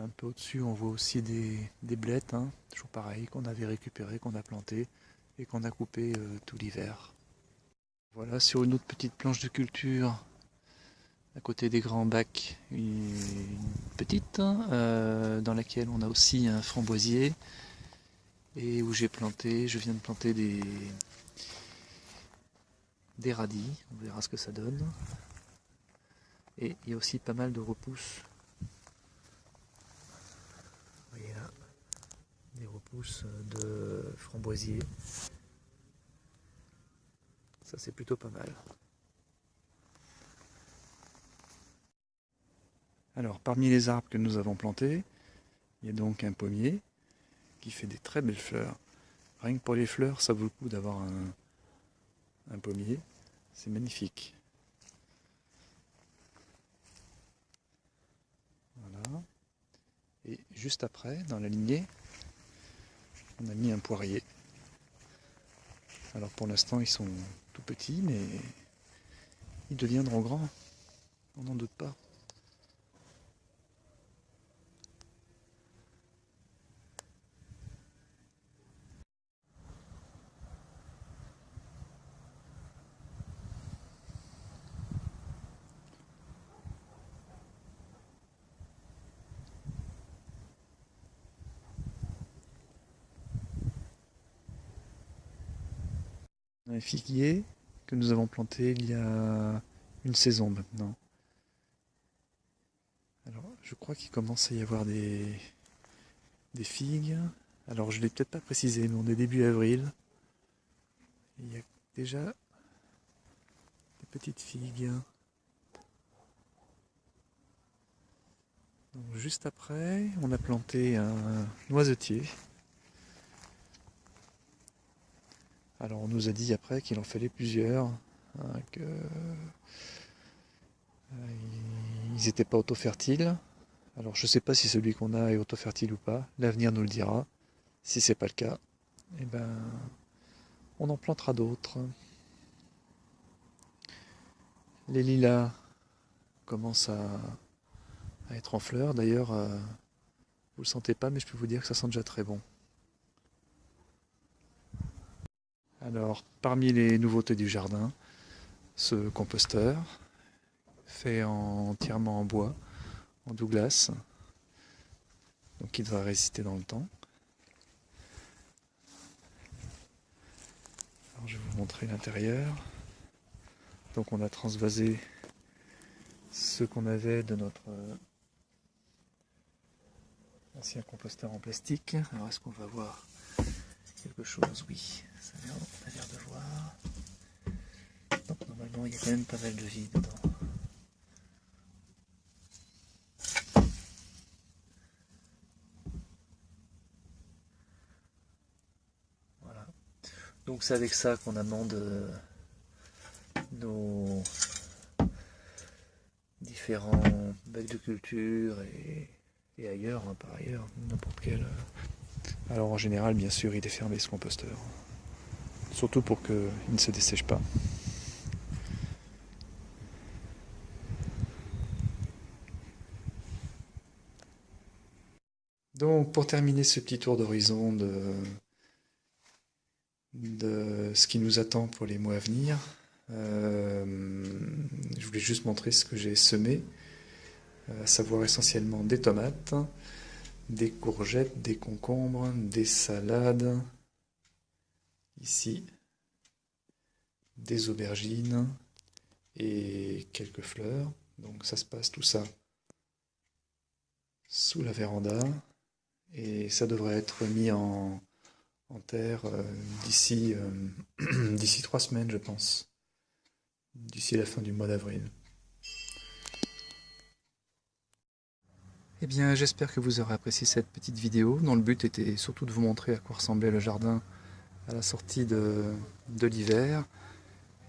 Un peu au-dessus, on voit aussi des blettes, hein, toujours pareil, qu'on avait récupéré, qu'on a planté et qu'on a coupé tout l'hiver. Voilà, sur une autre petite planche de culture, à côté des grands bacs, une petite, dans laquelle on a aussi un framboisier, et où je viens de planter des radis, on verra ce que ça donne. Et il y a aussi pas mal de repousses. Vous voyez là, des repousses de framboisier. Ça c'est plutôt pas mal. Alors parmi les arbres que nous avons plantés, il y a donc un pommier qui fait des très belles fleurs. Rien que pour les fleurs, ça vaut le coup d'avoir un pommier. C'est magnifique. Voilà. Et juste après, dans la lignée, on a mis un poirier. Alors pour l'instant, ils sont tout petits, mais ils deviendront grands. On n'en doute pas. Un figuier que nous avons planté il y a une saison maintenant. Alors, je crois qu'il commence à y avoir des figues. Alors, je ne l'ai peut-être pas précisé, mais on est début avril. Il y a déjà des petites figues. Donc, juste après, on a planté un noisetier. Alors, on nous a dit après qu'il en fallait plusieurs, hein, que ils n'étaient pas auto-fertiles. Alors, je ne sais pas si celui qu'on a est auto-fertile ou pas. L'avenir nous le dira. Si c'est pas le cas, eh ben, on en plantera d'autres. Les lilas commencent à être en fleurs. D'ailleurs, vous le sentez pas, mais je peux vous dire que ça sent déjà très bon. Alors, parmi les nouveautés du jardin, ce composteur, fait entièrement en bois, en Douglas, donc il devrait résister dans le temps. Alors, je vais vous montrer l'intérieur. Donc on a transvasé ce qu'on avait de notre ancien composteur en plastique. Alors est-ce qu'on va voir quelque chose? Oui, ça a l'air de voir. Donc normalement il y a quand même pas mal de vie dedans. Voilà. Donc c'est avec ça qu'on amende nos différents bacs de culture et ailleurs, hein, par ailleurs, n'importe quel. Alors en général, bien sûr, il est fermé ce composteur. Surtout pour qu'il ne se dessèche pas. Donc pour terminer ce petit tour d'horizon de ce qui nous attend pour les mois à venir, je voulais juste montrer ce que j'ai semé, à savoir essentiellement des tomates, des courgettes, des concombres, des salades, ici des aubergines et quelques fleurs. Donc ça se passe tout ça sous la véranda et ça devrait être mis en terre d'ici 3 semaines, je pense, d'ici la fin du mois d'avril. Eh bien, j'espère que vous aurez apprécié cette petite vidéo, dont le but était surtout de vous montrer à quoi ressemblait le jardin à la sortie de l'hiver,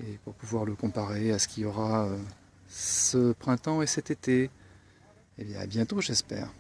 et pour pouvoir le comparer à ce qu'il y aura ce printemps et cet été. Eh bien, à bientôt, j'espère.